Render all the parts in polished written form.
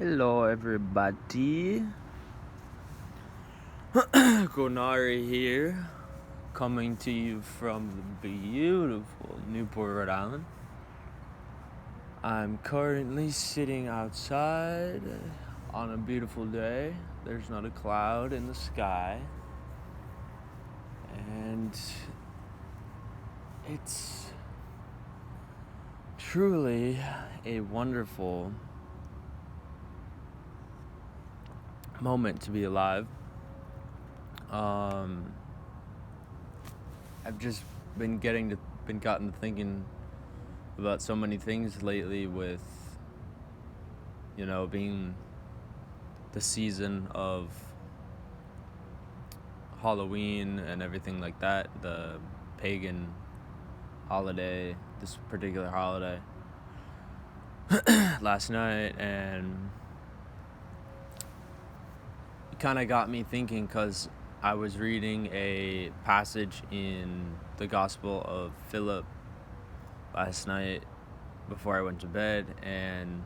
Hello, everybody. Gonari here, coming to you from the beautiful Newport, Rhode Island. I'm currently sitting outside on a beautiful day. There's not a cloud in the sky, and it's truly a wonderful moment to be alive. I've just been gotten to thinking about so many things lately with, being the season of Halloween and everything like that, the pagan holiday, this particular holiday, last night, and it kind of got me thinking because I was reading a passage in the Gospel of Philip last night before I went to bed, and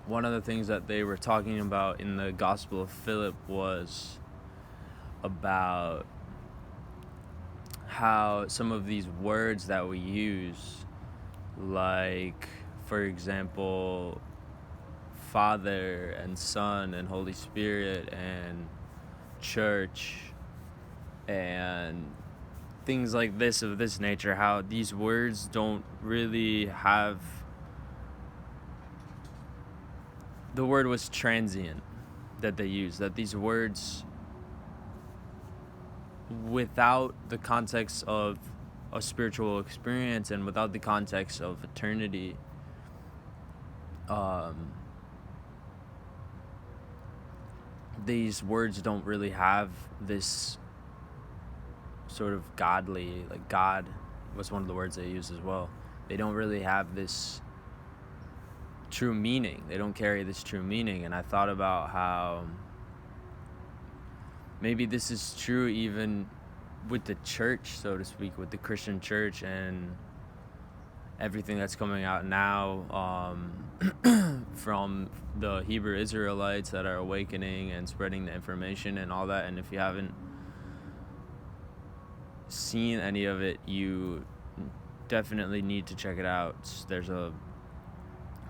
one of the things that they were talking about in the Gospel of Philip was about how some of these words that we use, like, for example, Father and Son and Holy Spirit and church and things like this of this nature, how these words don't really have, the word was transient that they use, that these words, without the context of a spiritual experience and without the context of eternity, these words don't really have this sort of godly, like God was one of the words they use as well. They don't really have this true meaning. They don't carry this true meaning. And I thought about how maybe this is true even with the church, so to speak, with the Christian church and everything that's coming out now from the Hebrew Israelites that are awakening and spreading the information and all that. And if you haven't seen any of it, you definitely need to check it out. There's a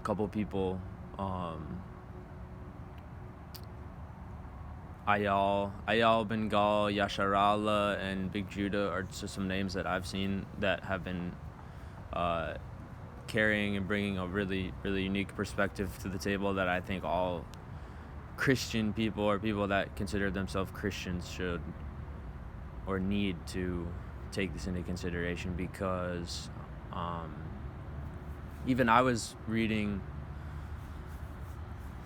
couple people, Ayal Bengal, Yasharallah, and Big Judah are just some names that I've seen that have been carrying and bringing a really, really unique perspective to the table that I think all Christian people or people that consider themselves Christians should or need to take this into consideration, because even I was reading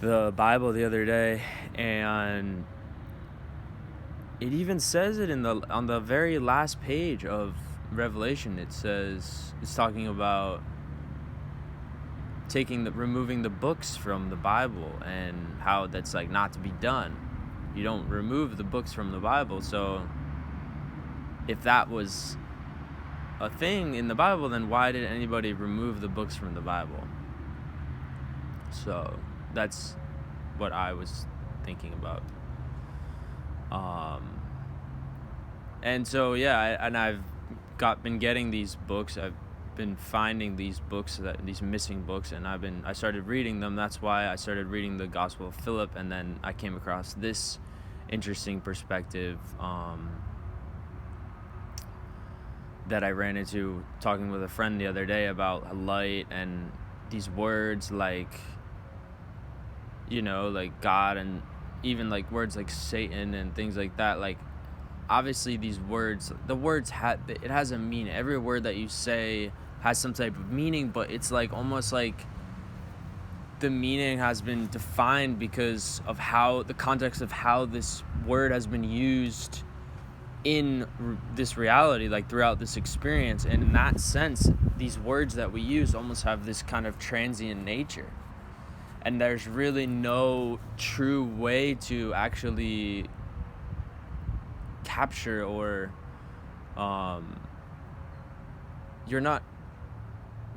the Bible the other day, and it even says it on the very last page of Revelation. It says, it's talking about removing the books from the Bible and how that's like not to be done. You don't remove the books from the Bible. So if that was a thing in the Bible, then why did anybody remove the books from the Bible? So that's what I was thinking about. And so I've been getting these books. I've been finding these books, these missing books, and I started reading them. That's why I started reading the Gospel of Philip, and then I came across this interesting perspective that I ran into talking with a friend the other day about light and these words like, like God, and even like words like Satan and things like that. Like, obviously these words, it has a meaning. Every word that you say has some type of meaning, but it's like almost like the meaning has been defined because of how the context of how this word has been used in this reality, like throughout this experience. And in that sense, these words that we use almost have this kind of transient nature, and there's really no true way to actually capture or you're not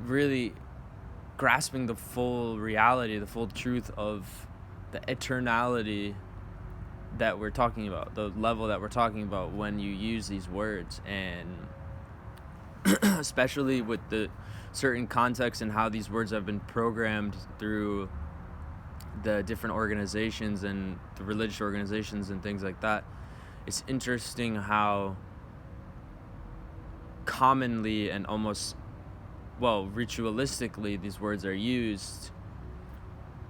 really grasping the full reality, the full truth of the eternality that we're talking about, the level that we're talking about when you use these words. And especially with the certain context and how these words have been programmed through the different organizations and the religious organizations and things like that, it's interesting how commonly and almost, ritualistically these words are used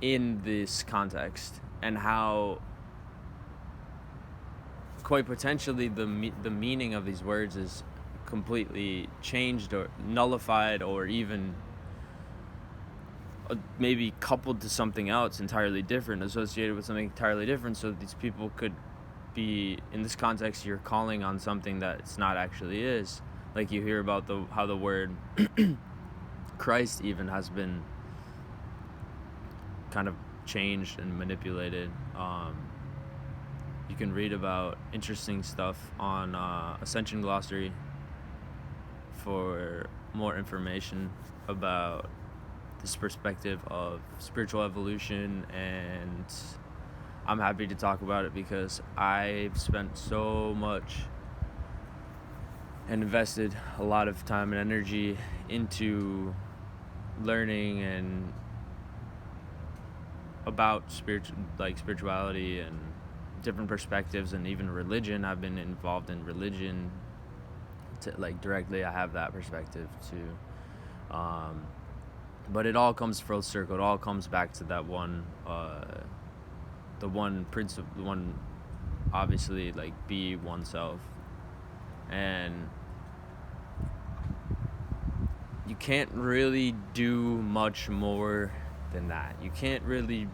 in this context, and how quite potentially the meaning of these words is completely changed or nullified, or even maybe coupled to something else entirely different, associated with something entirely different, so these people could be, in this context, you're calling on something that it's not actually is. Like you hear about how the word Christ even has been kind of changed and manipulated. You can read about interesting stuff on Ascension Glossary for more information about this perspective of spiritual evolution, and I'm happy to talk about it because I've spent so much and invested a lot of time and energy into learning and about spirituality and different perspectives, and even religion. I've been involved in religion directly. I have that perspective too. But it all comes full circle. It all comes back to that one, the one principle, the one, obviously, be oneself. And you can't really do much more than that. You can't really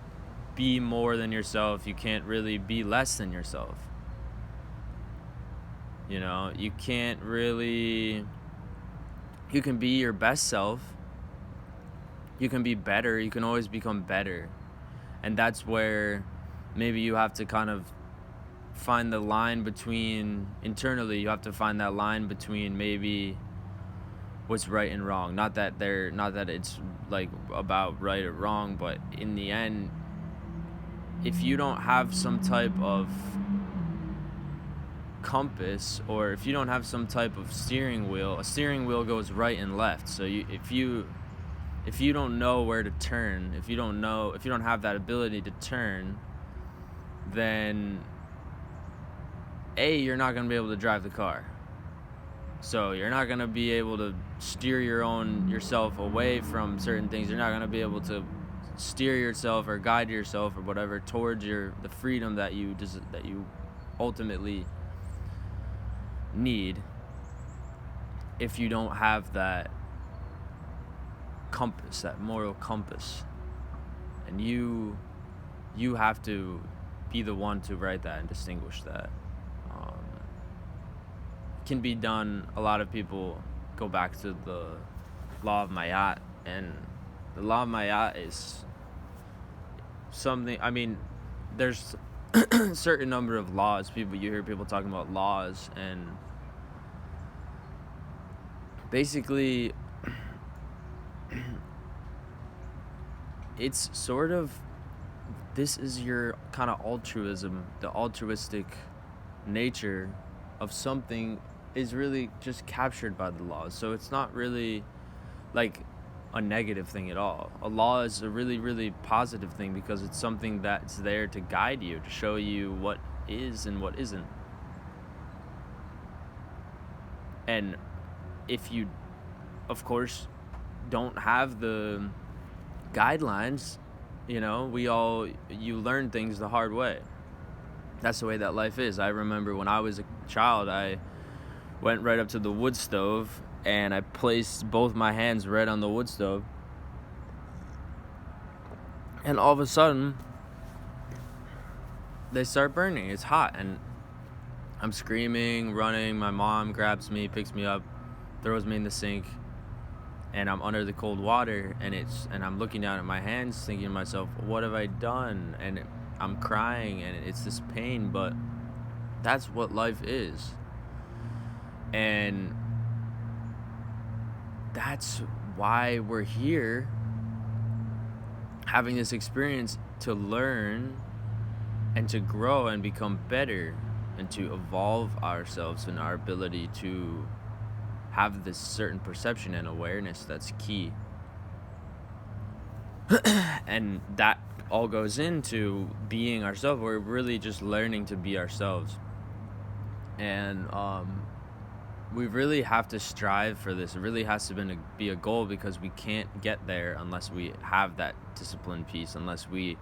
be more than yourself. You can't really be less than yourself. You can't really, you can be your best self. You can be better. You can always become better. And that's where maybe you have to kind of find the line between, internally, you have to find that line between maybe what's right and wrong. Not that it's about right or wrong, but in the end, if you don't have some type of compass, or if you don't have some type of steering wheel, a steering wheel goes right and left. So if you don't know where to turn, if you don't have that ability to turn, then you're not going to be able to drive the car. So you're not going to be able to steer yourself away from certain things. You're not going to be able to steer yourself or guide yourself or whatever towards the freedom that you ultimately need, if you don't have that compass, that moral compass. And you have to be the one to write that and distinguish that. Can be done. A lot of people go back to the law of Ma'at, and the law of Ma'at is something, there's a certain number of laws. You hear people talking about laws, and basically it's sort of, this is your kind of altruism. The altruistic nature of something is really just captured by the laws. So it's not really a negative thing at all. A law is a really, really positive thing, because it's something that's there to guide you, to show you what is and what isn't. And if you, of course, don't have the guidelines, you learn things the hard way. That's the way that life is. I remember when I was a child, I went right up to the wood stove and I placed both my hands right on the wood stove. And all of a sudden, they start burning. It's hot, and I'm screaming, running. My mom grabs me, picks me up, throws me in the sink, and I'm under the cold water, and I'm looking down at my hands, thinking to myself, what have I done? And I'm crying, and it's this pain, but that's what life is. And that's why we're here, having this experience to learn and to grow and become better and to evolve ourselves and our ability to have this certain perception and awareness that's key. And that all goes into being ourselves. We're really just learning to be ourselves. And we really have to strive for this. It really has to be a goal, because we can't get there unless we have that discipline piece, unless we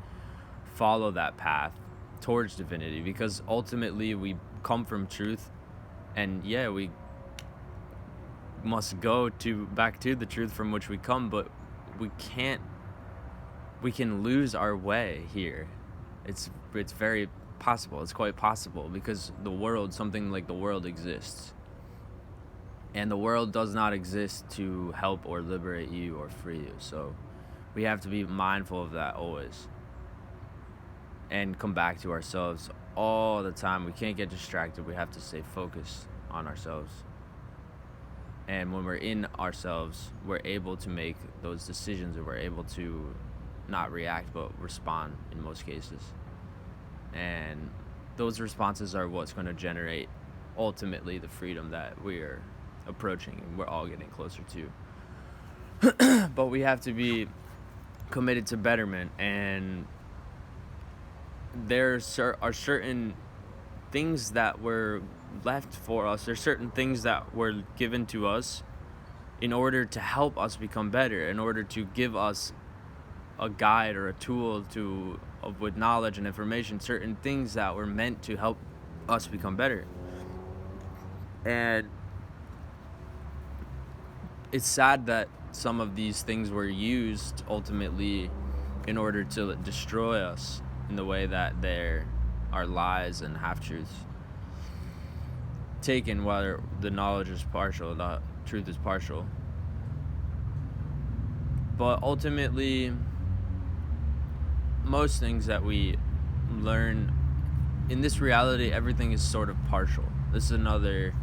follow that path towards divinity, because ultimately we come from truth, and we must go back to the truth from which we come, but we can lose our way here. It's very possible. It's quite possible, because something like the world exists. And the world does not exist to help or liberate you or free you. So we have to be mindful of that always. And come back to ourselves all the time. We can't get distracted. We have to stay focused on ourselves. And when we're in ourselves, we're able to make those decisions, and we're able to not react, but respond in most cases. And those responses are what's going to generate ultimately the freedom that we're approaching and we're all getting closer to. But we have to be committed to betterment, and there are certain things that were left for us. There's certain things that were given to us in order to help us become better, in order to give us a guide or a tool with knowledge and information, certain things that were meant to help us become better. And it's sad that some of these things were used ultimately in order to destroy us, in the way that there are lies and half-truths taken, while the knowledge is partial, the truth is partial. But ultimately, most things that we learn in this reality, everything is sort of partial. This is another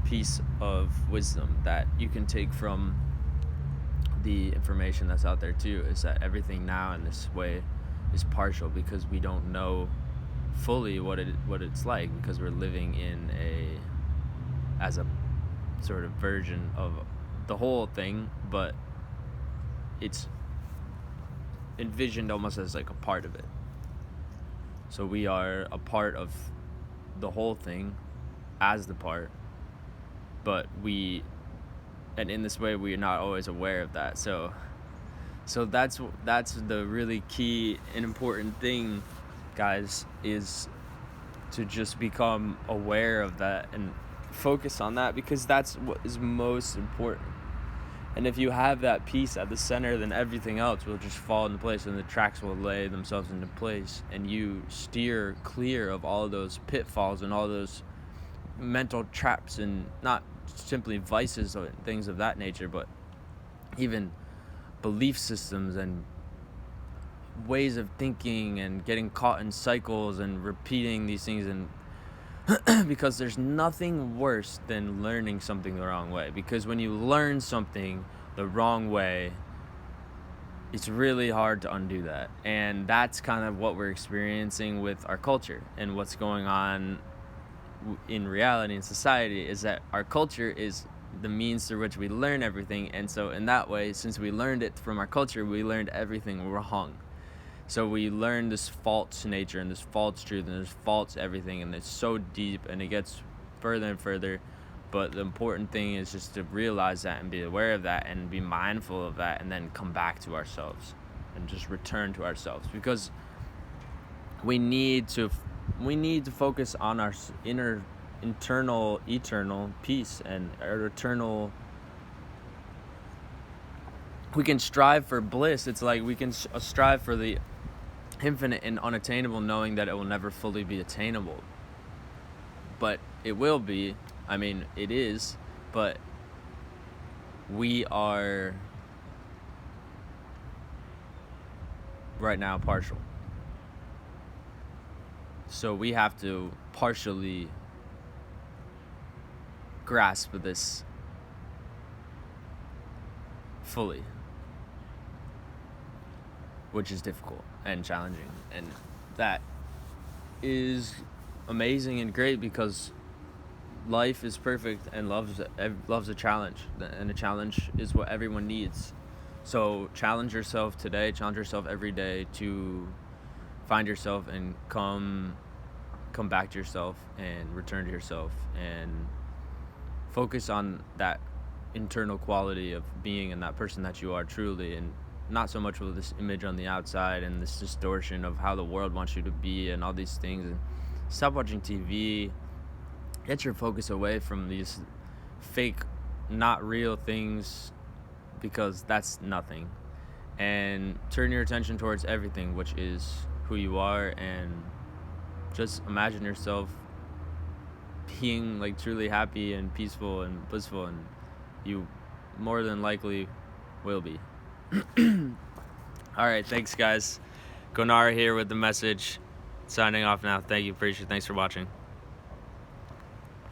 piece of wisdom that you can take from the information that's out there too, is that everything now in this way is partial, because we don't know fully what it's like, because we're living as a sort of version of the whole thing, but it's envisioned almost as like a part of it. So we are a part of the whole thing as the part, and in this way we are not always aware of that. So that's the really key and important thing, guys, is to just become aware of that and focus on that, because that's what is most important. And if you have that piece at the center, then everything else will just fall into place, and the tracks will lay themselves into place, and you steer clear of all of those pitfalls and all those mental traps, and not simply vices or things of that nature, but even belief systems and ways of thinking, and getting caught in cycles and repeating these things. And because there's nothing worse than learning something the wrong way, because when you learn something the wrong way, it's really hard to undo that. And that's kind of what we're experiencing with our culture, and what's going on in reality in society, is that our culture is the means through which we learn everything. And so in that way, since we learned it from our culture, we learned everything wrong. So we learn this false nature and this false truth and this false everything, and it's so deep, and it gets further and further. But the important thing is just to realize that and be aware of that and be mindful of that, and then come back to ourselves and just return to ourselves, because we need to focus on our internal eternal peace and our eternal. We can strive for bliss. It's like we can strive for the infinite and unattainable, knowing that it will never fully be attainable. But it will be. I mean, it is. But we are right now partial. So we have to partially grasp this fully. which is difficult and challenging, and that is amazing and great because life is perfect and loves a challenge, and a challenge is what everyone needs. So challenge yourself today, challenge yourself every day to find yourself and come back to yourself and return to yourself and focus on that internal quality of being and that person that you are truly, and not so much with this image on the outside and this distortion of how the world wants you to be and all these things. And stop watching TV. Get your focus away from these fake, not real things, because that's nothing. And turn your attention towards everything, which is who you are, and just imagine yourself being like truly happy and peaceful and blissful, and you more than likely will be. All right, thanks guys. Gonara here with the message. Signing off now. Thank you, appreciate it. Thanks for watching.